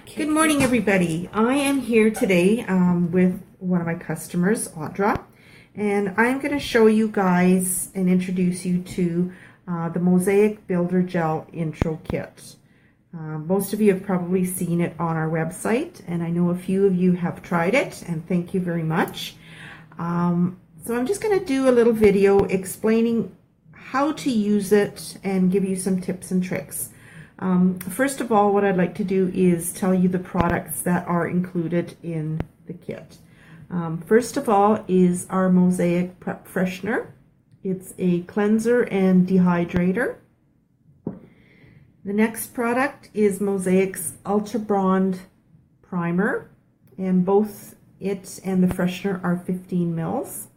Good morning, everybody. I am here today with one of my customers, Audra, and I'm going to show you guys and introduce you to the Mosaic Builder Gel Intro Kit. Most of you have probably seen it on our website, and I know a few of you have tried it, and thank you very much. So I'm just going to do a little video explaining how to use it and give you some tips and tricks. First of all, what I'd like to do is tell you the products that are included in the kit. First of all is our Mosaic Prep Freshener. It's a cleanser and dehydrator. The next product is Mosaic's Ultra Bond Primer, and both it and the freshener are 15 mils.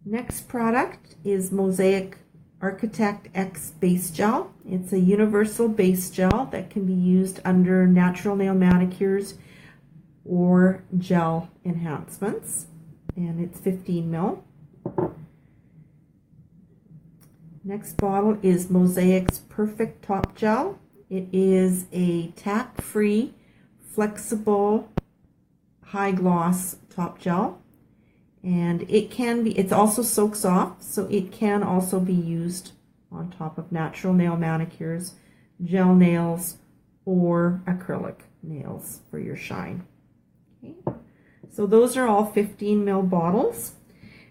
Next product is Mosaic Architect X Base Gel. It's a universal base gel that can be used under natural nail manicures or gel enhancements, and it's 15 mil. Next bottle is Mosaic's Perfect Top Gel. It is a tack-free, flexible, high gloss top gel. And it also soaks off, so it can also be used on top of natural nail manicures, gel nails, or acrylic nails for your shine. Okay. So those are all 15 mil bottles.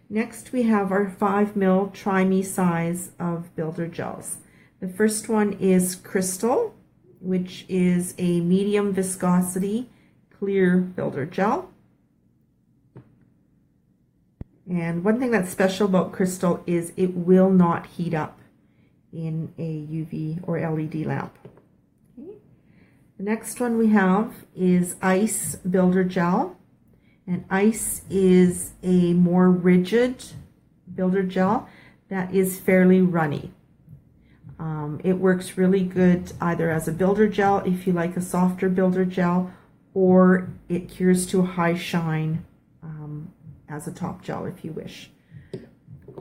Next we have our 5 mil Try Me size of builder gels. The first one is Crystal, which is a medium viscosity clear builder gel. And one thing that's special about Crystal is it will not heat up in a UV or LED lamp. Okay. The next one we have is Ice Builder Gel. And Ice is a more rigid builder gel that is fairly runny. It works really good either as a builder gel if you like a softer builder gel, or it cures to a high shine as a top gel if you wish.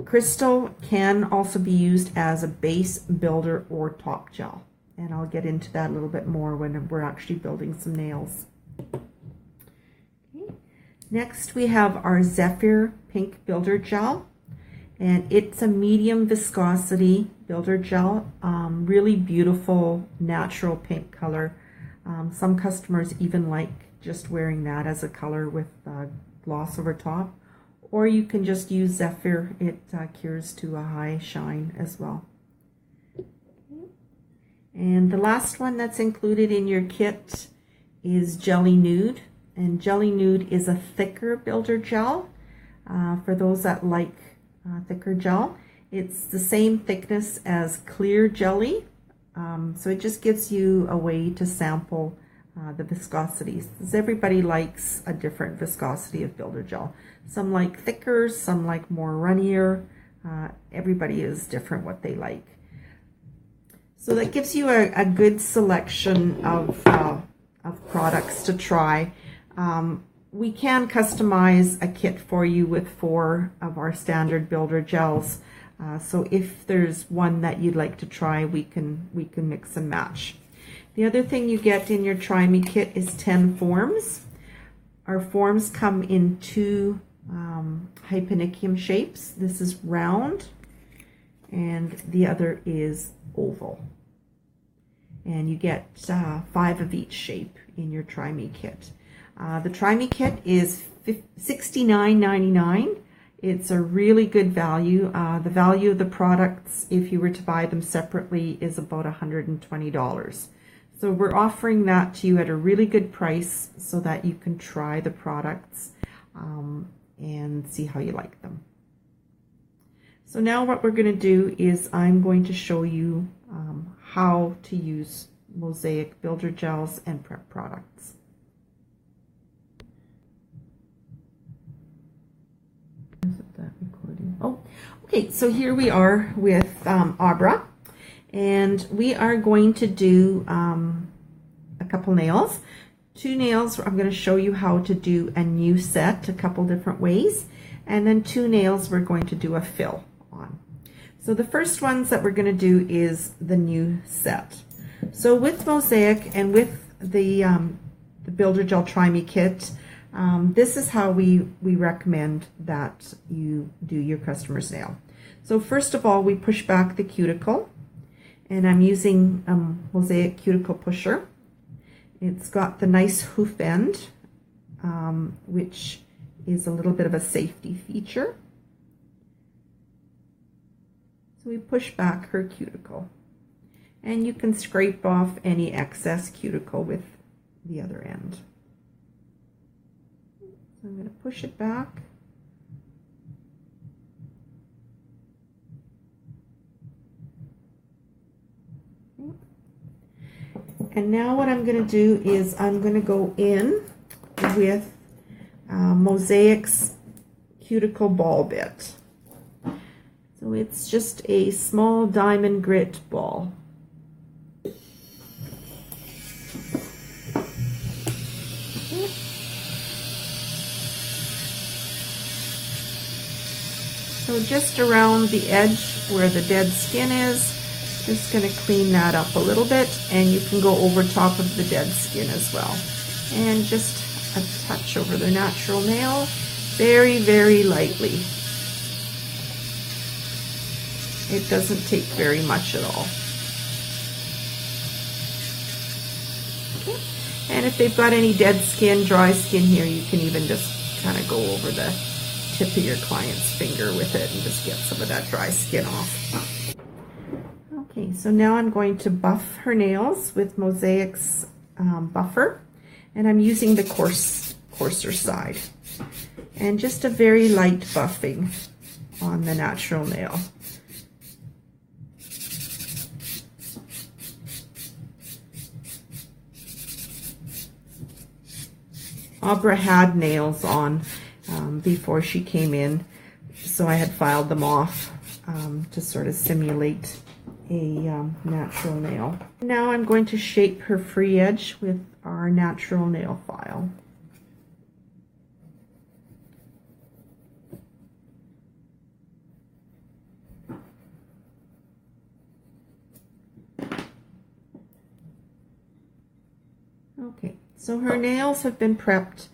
Crystal can also be used as a base builder or top gel, and I'll get into that a little bit more when we're actually building some nails. Okay. Next we have our Zephyr Pink Builder Gel, and it's a medium viscosity builder gel, really beautiful natural pink color. Some customers even like just wearing that as a color with gloss over top, or you can just use Zephyr. It cures to a high shine as well. Okay. And the last one that's included in your kit is Jelly Nude, and Jelly Nude is a thicker builder gel. For those that like thicker gel, it's the same thickness as clear jelly, so it just gives you a way to sample the viscosities, because everybody likes a different viscosity of builder gel. Some like thicker, some like more runnier. Everybody is different what they like. So that gives you a good selection of products to try. We can customize a kit for you with 4 of our standard builder gels. So if there's one that you'd like to try, we can mix and match. The other thing you get in your Try Me kit is 10 forms. Our forms come in 2 hyponychium shapes. This is round, and the other is oval. And you get 5 of each shape in your Try Me kit. The Try Me kit is $69.99. It's a really good value. The value of the products, if you were to buy them separately, is about $120. So we're offering that to you at a really good price so that you can try the products and see how you like them. So now what we're going to do is I'm going to show you how to use Mosaic Builder Gels and prep products. Oh, okay, so here we are with Audra, and we are going to do a couple nails. 2 nails, I'm going to show you how to do a new set a couple different ways, and then 2 nails we're going to do a fill on. So the first ones that we're going to do is the new set. So with Mosaic and with the Builder Gel Try Me kit, this is how we recommend that you do your customer's nail. So first of all, we push back the cuticle, and I'm using Mosaic Cuticle Pusher. It's got the nice hoof end, which is a little bit of a safety feature. So we push back her cuticle, and you can scrape off any excess cuticle with the other end. So I'm going to push it back. And now what I'm going to do is I'm going to go in with Mosaic's cuticle ball bit. So it's just a small diamond grit ball. So just around the edge where the dead skin is, just going to clean that up a little bit, and you can go over top of the dead skin as well. And just a touch over the natural nail, very, very lightly. It doesn't take very much at all. Okay. And if they've got any dead skin, dry skin here, you can even just kind of go over the tip of your client's finger with it and just get some of that dry skin off. Okay, so now I'm going to buff her nails with Mosaic's buffer, and I'm using the coarser side. And just a very light buffing on the natural nail. Aubrey had nails on before she came in, so I had filed them off to sort of simulate a natural nail. Now I'm going to shape her free edge with our natural nail file. Okay, so her nails have been prepped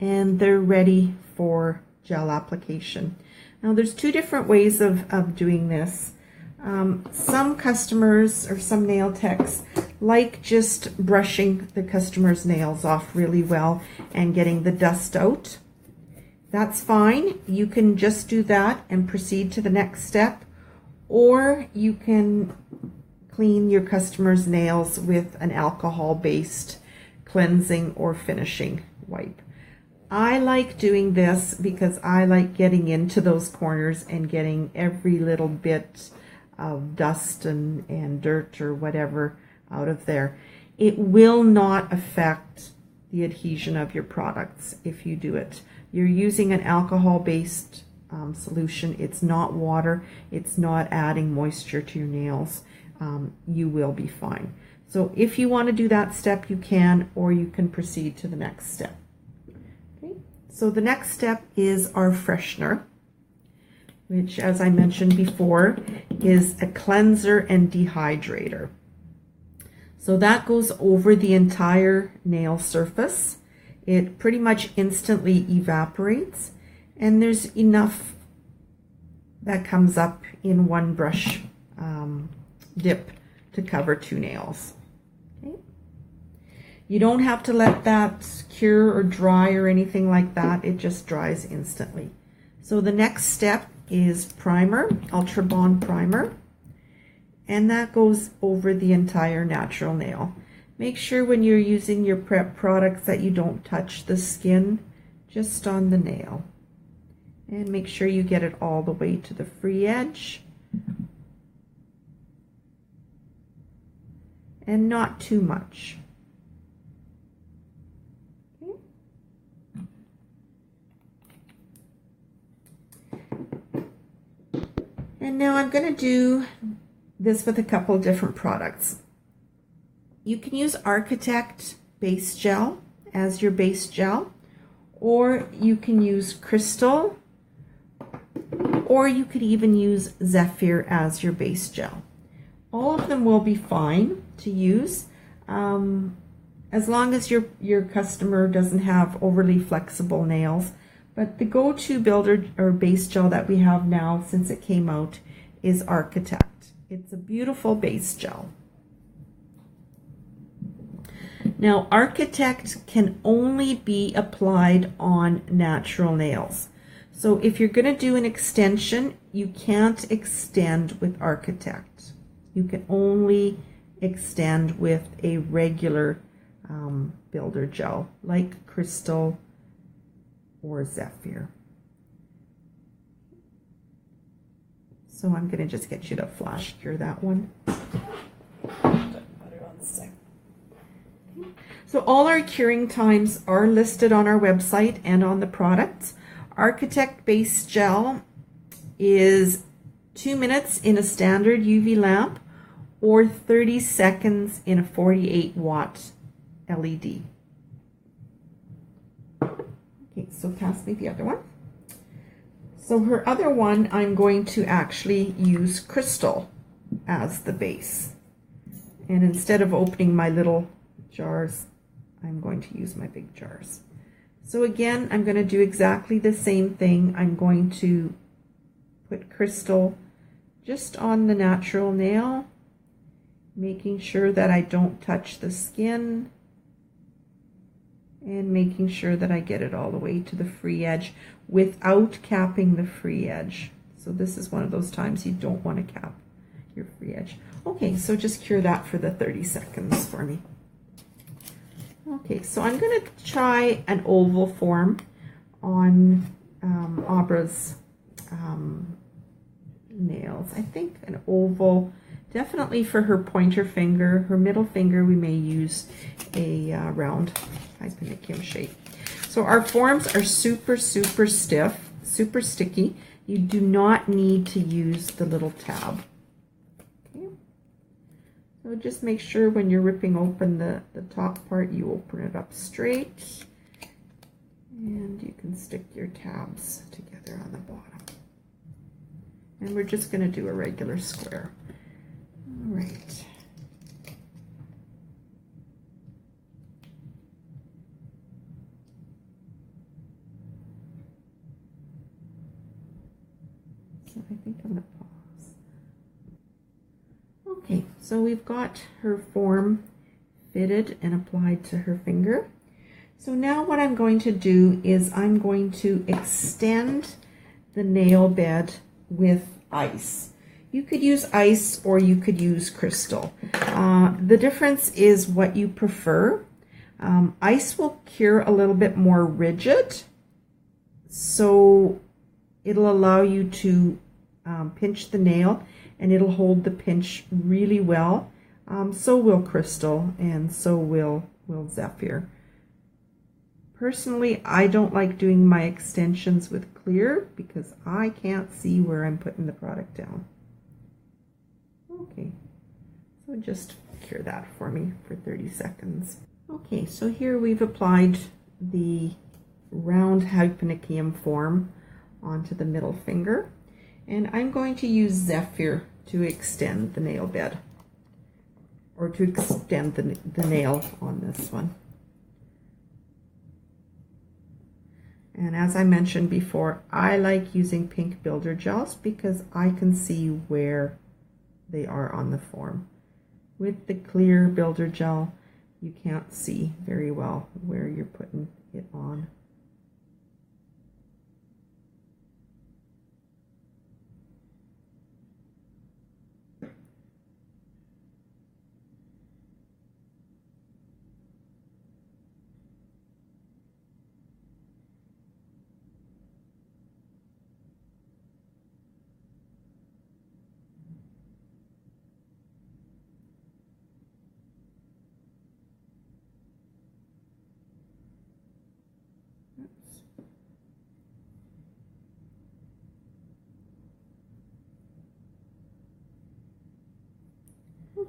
and they're ready for gel application. Now there's two different ways of doing this. Some customers or some nail techs like just brushing the customer's nails off really well and getting the dust out. That's fine. You can just do that and proceed to the next step, or you can clean your customer's nails with an alcohol-based cleansing or finishing wipe. I like doing this because I like getting into those corners and getting every little bit of dust and dirt or whatever out of there. It will not affect the adhesion of your products if you do it. You're using an alcohol-based solution. It's not water. It's not adding moisture to your nails. You will be fine. So if you want to do that step, you can, or you can proceed to the next step. Okay. So the next step is our freshener, which, as I mentioned before, is a cleanser and dehydrator. So that goes over the entire nail surface. It pretty much instantly evaporates, and there's enough that comes up in one brush dip to cover 2 nails. Okay. You don't have to let that cure or dry or anything like that. It just dries instantly. So the next step is primer, Ultra Bond primer, and that goes over the entire natural nail. Make sure when you're using your prep products that you don't touch the skin, just on the nail. And make sure you get it all the way to the free edge. And not too much. Okay. And now I'm going to do this with a couple different products. You can use Architect Base Gel as your base gel, or you can use Crystal, or you could even use Zephyr as your base gel. All of them will be fine. to use, as long as your customer doesn't have overly flexible nails. But the go-to builder or base gel that we have now since it came out is Architect. It's a beautiful base gel. Now, Architect can only be applied on natural nails. So if you're going to do an extension, you can't extend with Architect. You can only extend with a regular builder gel like Crystal or Zephyr. So I'm going to just get you to flash cure that one. So all our curing times are listed on our website and on the products. Architect Base Gel is 2 minutes in a standard UV lamp or 30 seconds in a 48-watt LED. Okay, so pass me the other one. So her other one, I'm going to actually use Crystal as the base. And instead of opening my little jars, I'm going to use my big jars. So again, I'm going to do exactly the same thing. I'm going to put Crystal just on the natural nail, making sure that I don't touch the skin, and making sure that I get it all the way to the free edge without capping the free edge. So this is one of those times you don't want to cap your free edge. Okay, so just cure that for the 30 seconds for me. Okay, so I'm going to try an oval form on Aubra's nails. I think an oval, definitely for her pointer finger. Her middle finger, we may use a round hyponichium shape. So our forms are super, super stiff, super sticky. You do not need to use the little tab. So just make sure when you're ripping open the top part, you open it up straight. And you can stick your tabs together on the bottom. And we're just going to do a regular square. All right. So I think I'm going to pause. Okay, so we've got her form fitted and applied to her finger. So now what I'm going to do is I'm going to extend the nail bed with ice. You could use ice or you could use Crystal. The difference is what you prefer. Ice will cure a little bit more rigid, so it'll allow you to pinch the nail and it'll hold the pinch really well. So will Crystal and so will Zephyr. Personally, I don't like doing my extensions with clear because I can't see where I'm putting the product down. Okay, so just cure that for me for 30 seconds. Okay, so here we've applied the round hyponichium form onto the middle finger, and I'm going to use Zephyr to extend the nail bed, or to extend the nail on this one. And as I mentioned before, I like using pink builder gels because I can see where they are on the form. With the clear builder gel, you can't see very well where you're putting it on.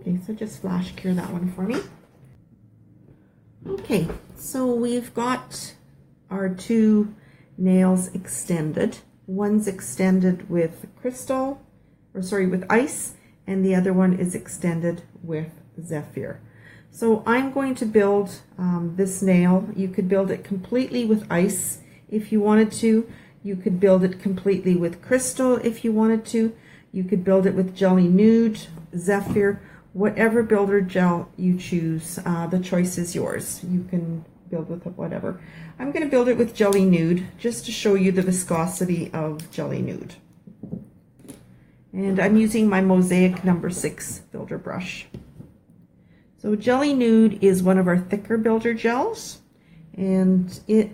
Okay, so just flash cure that one for me. Okay, so we've got our two nails extended. One's extended with Crystal, or sorry, with ice, and the other one is extended with Zephyr. So I'm going to build this nail. You could build it completely with ice if you wanted to. You could build it completely with crystal if you wanted to. You could build it with Jelly Nude, Zephyr, whatever builder gel you choose. The choice is yours. You can build with whatever. I'm going to build it with Jelly Nude just to show you the viscosity of Jelly Nude. And I'm using my Mosaic number 6 builder brush. So Jelly Nude is one of our thicker builder gels, and it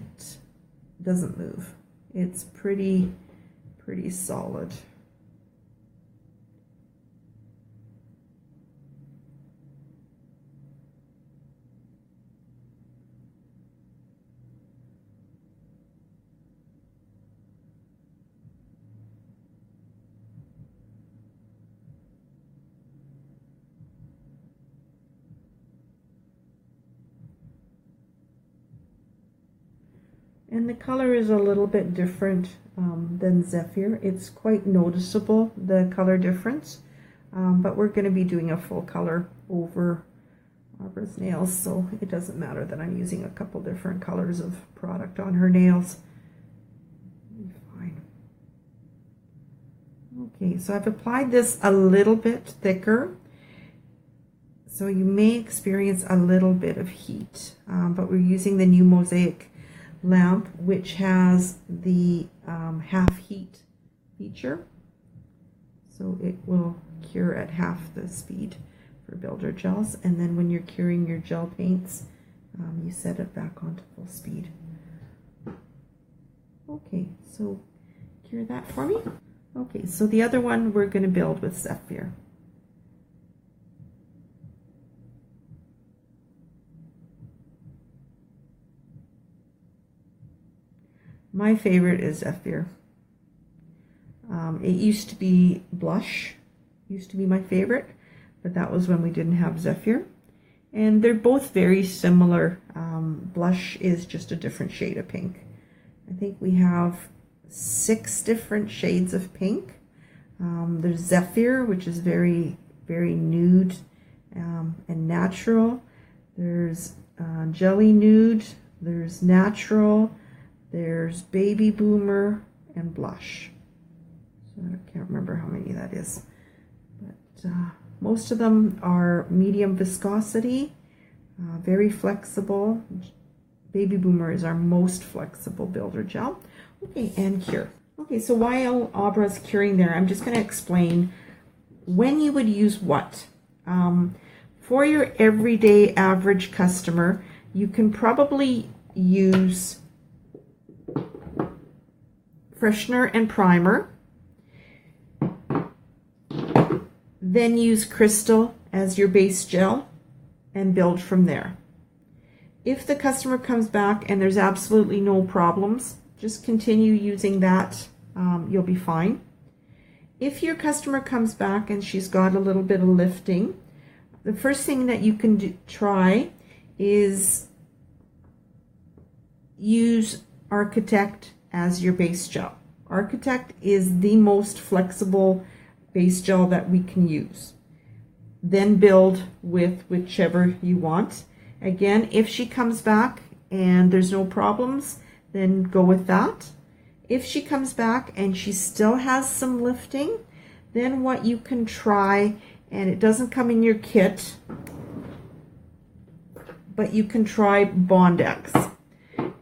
doesn't move. It's pretty solid. And the color is a little bit different than Zephyr. It's quite noticeable, the color difference. But we're going to be doing a full color over Aubra's nails, so it doesn't matter that I'm using a couple different colors of product on her nails. Fine. Okay, so I've applied this a little bit thicker, so you may experience a little bit of heat, but we're using the new Mosaic lamp, which has the half heat feature, so it will cure at half the speed for builder gels, and then when you're curing your gel paints, you set it back onto full speed. Okay, so cure that for me. Okay, so the other one we're going to build with Zephyr. My favorite is Zephyr. It used to be Blush, used to be my favorite, but that was when we didn't have Zephyr. And they're both very similar. Blush is just a different shade of pink. I think we have 6 different shades of pink. There's Zephyr, which is very nude and natural. There's Jelly Nude, there's Natural, there's Baby Boomer, and Blush. So I can't remember how many that is. But most of them are medium viscosity, very flexible. Baby Boomer is our most flexible builder gel. Okay, and cure. Okay, so while Aubra's curing there, I'm just going to explain when you would use what. For your everyday average customer, you can probably use freshener and primer, then use crystal as your base gel and build from there. If the customer comes back and there's absolutely no problems, just continue using that. You'll be fine. If your customer comes back and she's got a little bit of lifting, the first thing that you can try is use Architect as your base gel. Architect is the most flexible base gel that we can use. Then build with whichever you want. Again, if she comes back and there's no problems, then go with that. If she comes back and she still has some lifting, then what you can try, and it doesn't come in your kit, but you can try Bondex.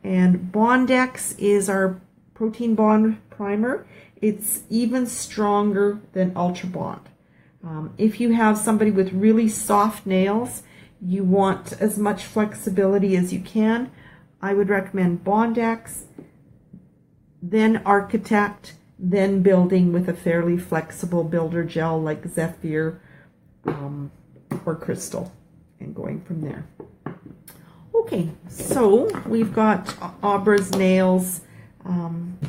And Bondex is our protein bond primer. It's even stronger than Ultra Bond. If you have somebody with really soft nails, you want as much flexibility as you can, I would recommend Bondex, then Architect, then building with a fairly flexible builder gel like Zephyr or Crystal, and going from there. Okay, so we've got Aubra's nails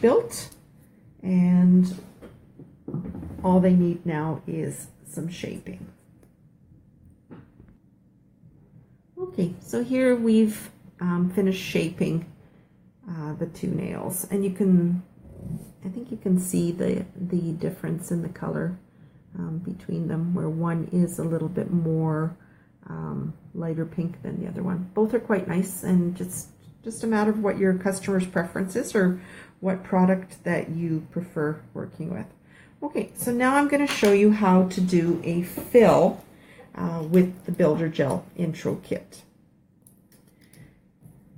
built, and all they need now is some shaping. Okay, so here we've finished shaping the 2 nails, and I think you can see the difference in the color between them, where one is a little bit more lighter pink than the other one. Both are quite nice, and just a matter of what your customer's preference is or what product that you prefer working with. Okay, so now I'm going to show you how to do a fill with the Builder Gel Intro Kit.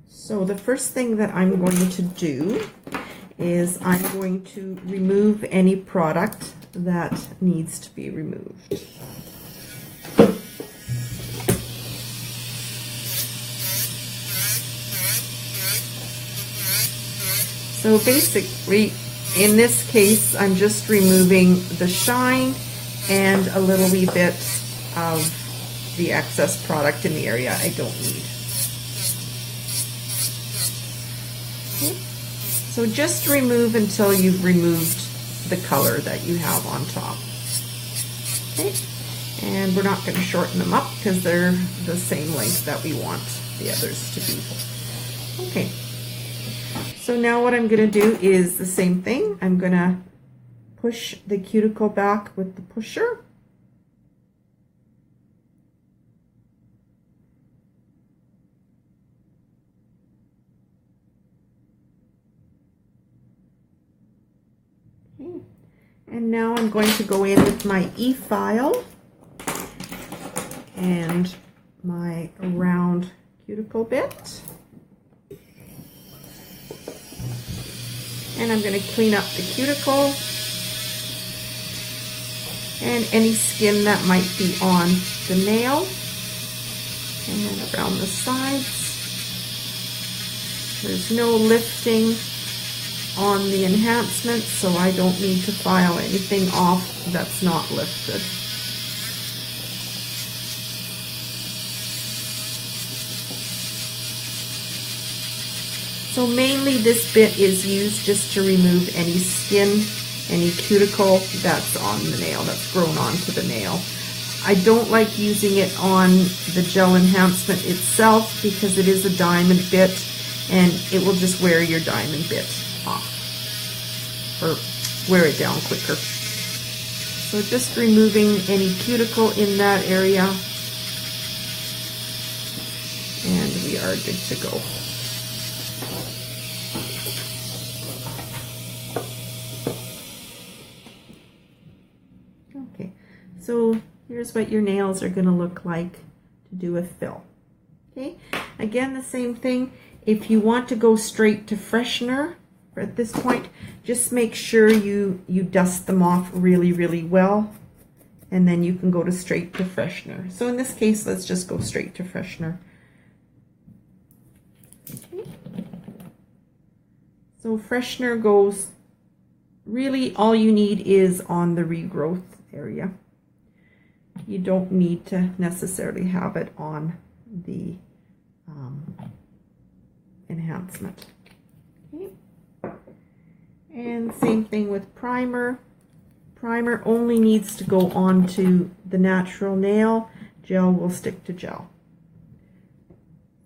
So the first thing that I'm going to do is I'm going to remove any product that needs to be removed. So basically, in this case, I'm just removing the shine and a little wee bit of the excess product in the area I don't need. Okay. So just remove until you've removed the color that you have on top. Okay. And we're not going to shorten them up because they're the same length that we want the others to be. Okay. So now what I'm going to do is the same thing. I'm going to push the cuticle back with the pusher. Okay. And now I'm going to go in with my E-file and my round cuticle bit. And I'm going to clean up the cuticle and any skin that might be on the nail, and then around the sides. There's no lifting on the enhancement, so I don't need to file anything off that's not lifted. So mainly this bit is used just to remove any skin, any cuticle that's on the nail, that's grown onto the nail. I don't like using it on the gel enhancement itself because it is a diamond bit and it will just wear your diamond bit off or wear it down quicker. So just removing any cuticle in that area and we are good to go. Okay, so here's what your nails are going to look like to do a fill. Okay, again, the same thing. If you want to go straight to freshener at this point, just make sure you dust them off really, really well, and then you can go to straight to freshener. So in this case, let's just go straight to freshener. Okay. So freshener goes, really all you need is on the regrowth area. You don't need to necessarily have it on the enhancement. Okay. And same thing with primer. Primer only needs to go onto the natural nail. Gel will stick to gel.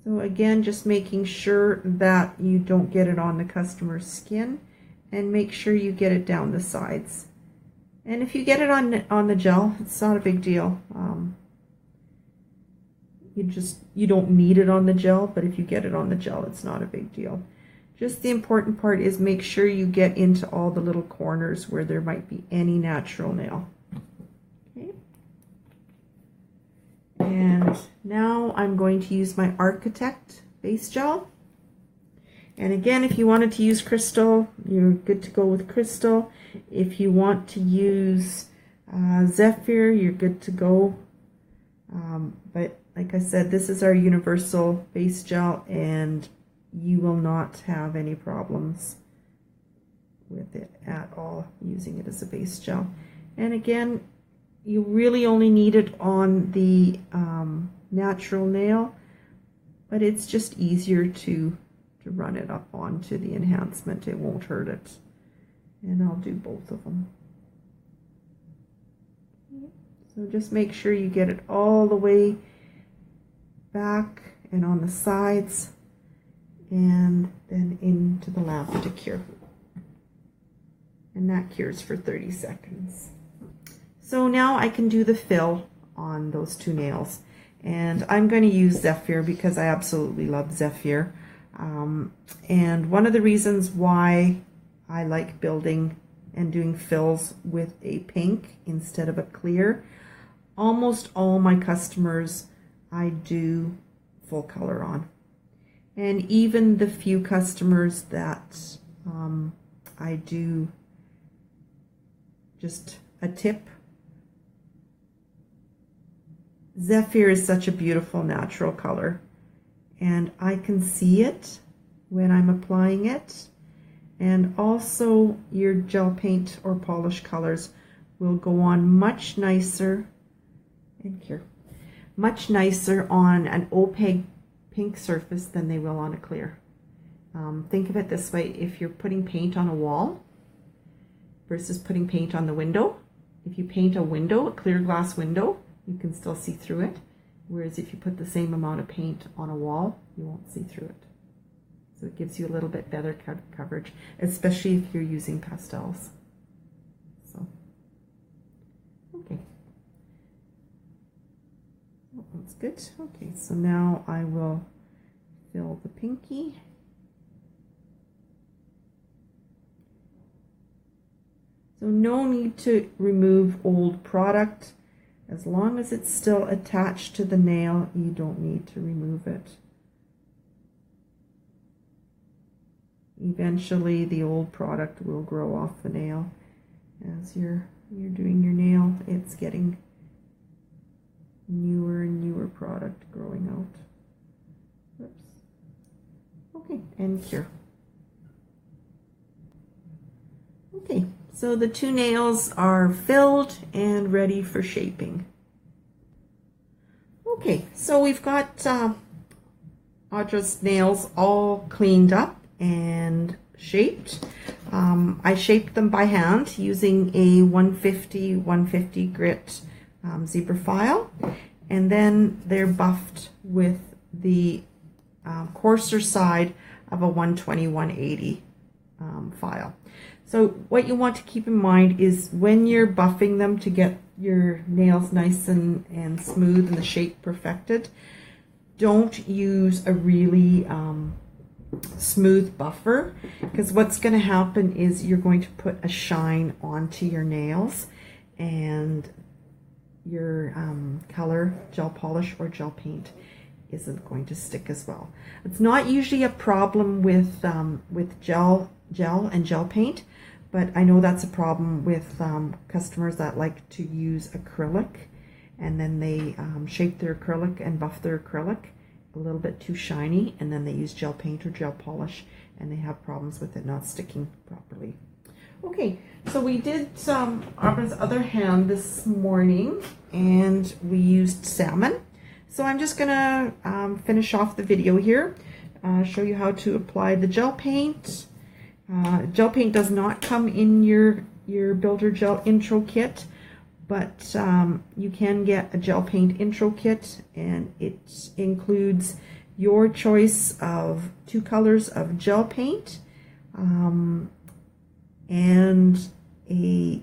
So again, just making sure that you don't get it on the customer's skin, and make sure you get it down the sides. And if you get it on the gel, it's not a big deal. You don't need it on the gel, but if you get it on the gel, it's not a big deal. Just the important part is make sure you get into all the little corners where there might be any natural nail. Okay. And now I'm going to use my Architect base gel. And again, if you wanted to use crystal, you're good to go with crystal. If you want to use Zephyr, you're good to go. But like I said, this is our universal base gel, and you will not have any problems with it at all using it as a base gel. And again, you really only need it on the natural nail, but it's just easier to run it up onto the enhancement. It won't hurt it. And I'll do both of them. So just make sure you get it all the way back and on the sides, and then into the lamp to cure. And that cures for 30 seconds. So now I can do the fill on those two nails. And I'm going to use Zephyr because I absolutely love Zephyr. And one of the reasons why I like building and doing fills with a pink instead of a clear, almost all my customers I do full color on. And even the few customers that I do just a tip, Zephyr is such a beautiful natural color, and I can see it when I'm applying it. And also your gel paint or polish colors will go on much nicer, and here, much nicer on an opaque pink surface than they will on a clear. Think of it this way: if you're putting paint on a wall versus putting paint on the window, if you paint a window, a clear glass window, you can still see through it. Whereas if you put the same amount of paint on a wall, you won't see through it. So it gives you a little bit better coverage, especially if you're using pastels. So, okay. Oh, that's good. Okay, so now I will fill the pinky. So no need to remove old product. As long as it's still attached to the nail, you don't need to remove it. Eventually the old product will grow off the nail. As you're doing your nail, it's getting newer and newer product growing out. Oops. Okay, and cure. Okay, so the two nails are filled and ready for shaping. Okay, so we've got Audra's nails all cleaned up and shaped. I shaped them by hand using a 150 grit zebra file, and then they're buffed with the coarser side of a 120/180 file. So what you want to keep in mind is when you're buffing them to get your nails nice and smooth and the shape perfected, don't use a really smooth buffer, because what's going to happen is you're going to put a shine onto your nails, and your color, gel polish or gel paint isn't going to stick as well. It's not usually a problem with gel and gel paint, but I know that's a problem with customers that like to use acrylic, and then they shape their acrylic and buff their acrylic a little bit too shiny, and then they use gel paint or gel polish and they have problems with it not sticking properly. Okay, so we did Audra's other hand this morning and we used salmon. So I'm just gonna finish off the video here, show you how to apply the gel paint. Gel paint does not come in your Builder Gel intro kit, but you can get a gel paint intro kit, and it includes your choice of 2 colors of gel paint and a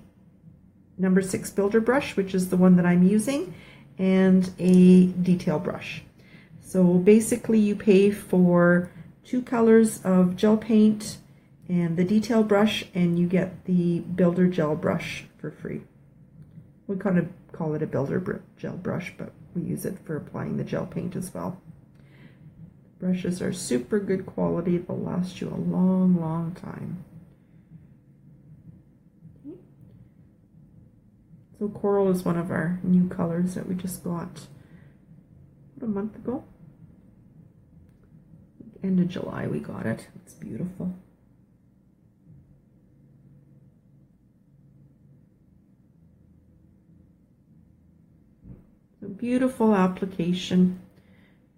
number 6 builder brush, which is the one that I'm using, and a detail brush. So basically you pay for 2 colors of gel paint and the detail brush, and you get the Builder Gel brush for free. We kind of call it a Builder Gel brush, but we use it for applying the gel paint as well. Brushes are super good quality. They'll last you a long, long time. So coral is one of our new colors that we just got about a month ago. End of July we got it. It's beautiful. A beautiful application,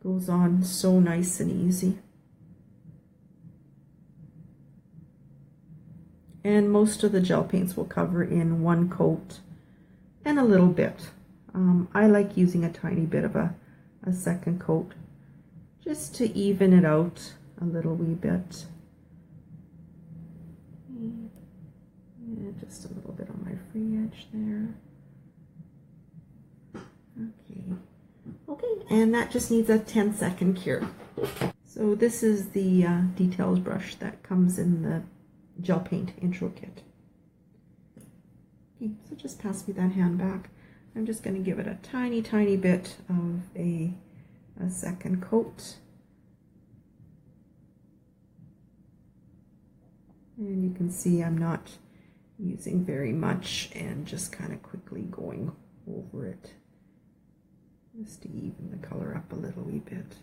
goes on so nice and easy. And most of the gel paints will cover in 1 coat and a little bit. I like using a tiny bit of a second coat just to even it out a little wee bit. Yeah, just a little bit on my free edge there. Okay, Okay, and that just needs a 10-second cure. So this is the details brush that comes in the gel paint intro kit. Okay, so just pass me that hand back. I'm just going to give it a tiny, tiny bit of a second coat. And you can see I'm not using very much and just kind of quickly going over it just to even the color up a little wee bit.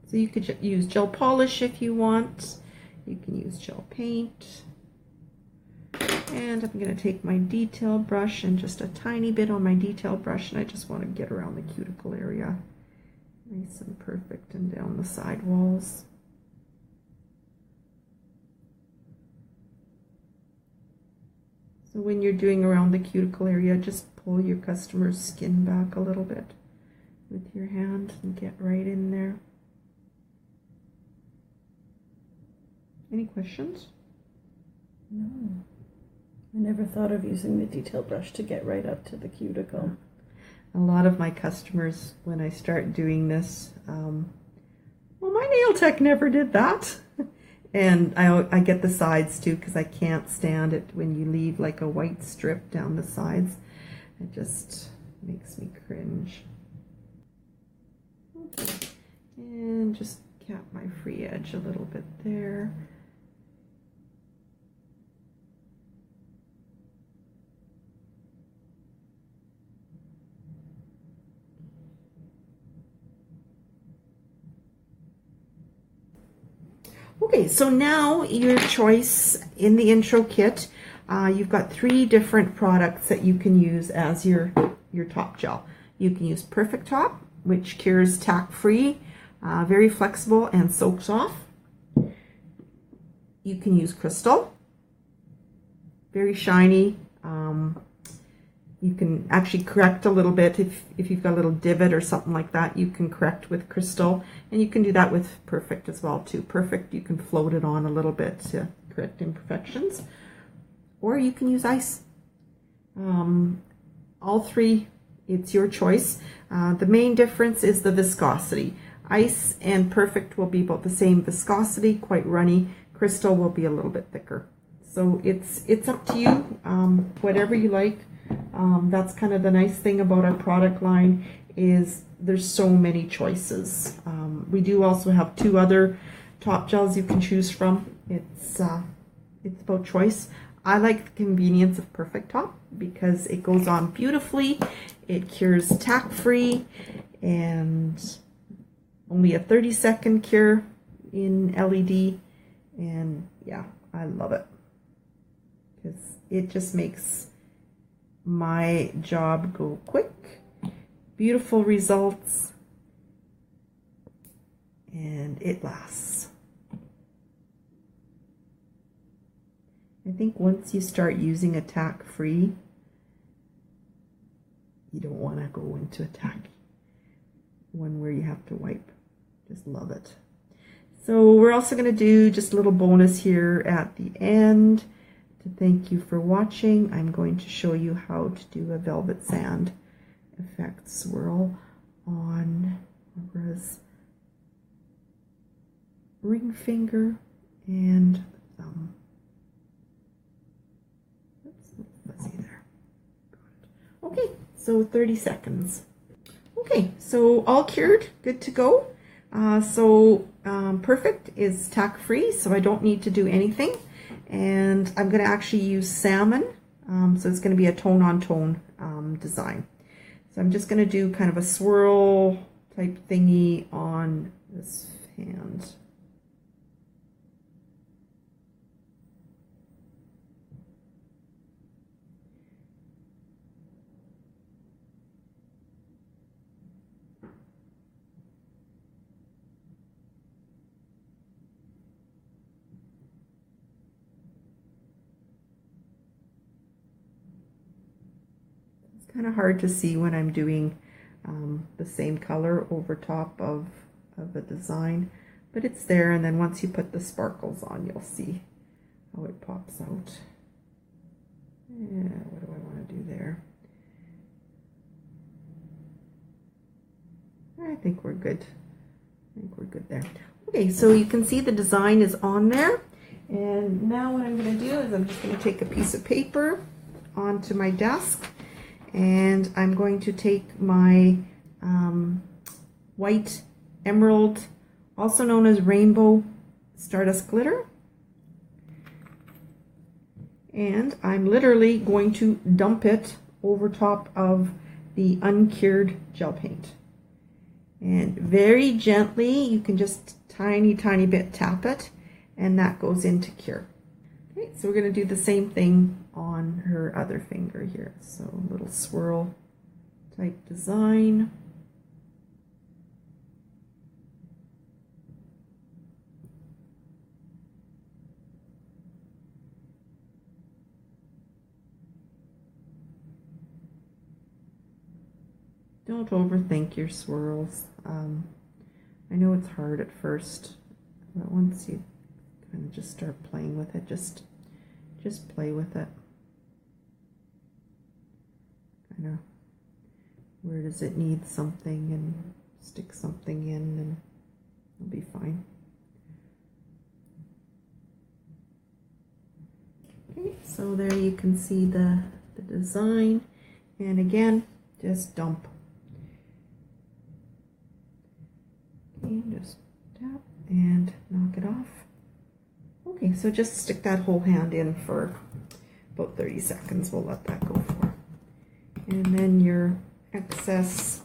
So you could use gel polish if you want. You can use gel paint. And I'm going to take my detail brush and just a tiny bit on my detail brush, and I just want to get around the cuticle area. Nice and perfect, and down the side walls. So when you're doing around the cuticle area, just pull your customer's skin back a little bit with your hand and get right in there. Any questions? No. I never thought of using the detail brush to get right up to the cuticle. A lot of my customers, when I start doing this, well, my nail tech never did that. And I get the sides too, because I can't stand it when you leave like a white strip down the sides. It just makes me cringe. Okay. And just cap my free edge a little bit there. Okay, so now your choice in the intro kit, you've got 3 different products that you can use as your top gel. You can use Perfect Top, which cures tack-free, very flexible and soaks off. You can use Crystal, very shiny. You can actually correct a little bit if you've got a little divot or something like that. You can correct with Crystal, and you can do that with Perfect as well too. Perfect, you can float it on a little bit to correct imperfections, or you can use ice. All 3, it's your choice. The main difference is the viscosity. Ice and Perfect will be about the same viscosity, quite runny. Crystal will be a little bit thicker. So it's up to you, whatever you like. That's kind of the nice thing about our product line, is there's so many choices. We do also have 2 other top gels you can choose from. It's about choice. I like the convenience of Perfect Top because it goes on beautifully. It cures tack-free, and only a 30-second cure in LED. And yeah, I love it because it just makes my job go quick. Beautiful results, and it lasts. I think once you start using a tack-free, you don't want to go into a tacky one where you have to wipe. Just love it. So we're also going to do just a little bonus here at the end. To thank you for watching, I'm going to show you how to do a velvet sand effect swirl on Barbara's ring finger and thumb. Oops, fuzzy there. Okay, so 30 seconds. Okay, so all cured, good to go. Perfect is tack-free, so I don't need to do anything. And I'm going to actually use salmon, so it's going to be a tone-on-tone design. So I'm just going to do kind of a swirl type thingy on this hand. Kind of hard to see when I'm doing the same color over top of a design, but it's there, and then once you put the sparkles on, you'll see how it pops out. Yeah, what do I want to do there? I think we're good. I think we're good there. Okay, so you can see the design is on there. And now what I'm going to do is I'm just going to take a piece of paper onto my desk, and I'm going to take my white emerald, also known as rainbow stardust glitter, and I'm literally going to dump it over top of the uncured gel paint. And very gently, you can just tiny bit tap it, and that goes into cure. Okay, so we're going to do the same thing on her other finger here. So a little swirl type design. Don't overthink your swirls. I know it's hard at first, but once you kind of just start playing with it, just play with it. Kind of, where does it need something, and stick something in, and it'll be fine. Okay, so there you can see the design, and again, just dump. Just tap and knock it off. Okay, so just stick that whole hand in for about 30 seconds. We'll let that go for. And then your excess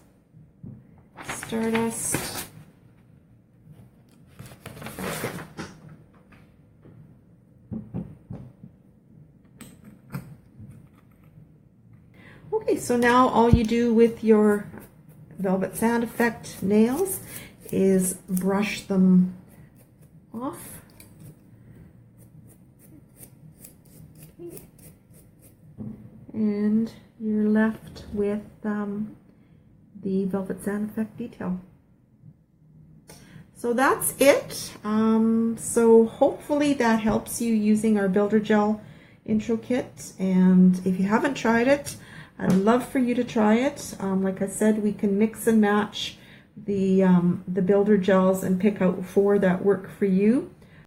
stardust. Okay, so now all you do with your velvet sand effect nails is brush them off. Okay. And you're left with the velvet sand effect detail. So that's it. So hopefully that helps you using our Builder Gel intro kit. And if you haven't tried it, I'd love for you to try it. Like I said, we can mix and match the Builder Gels and pick out 4 that work for you.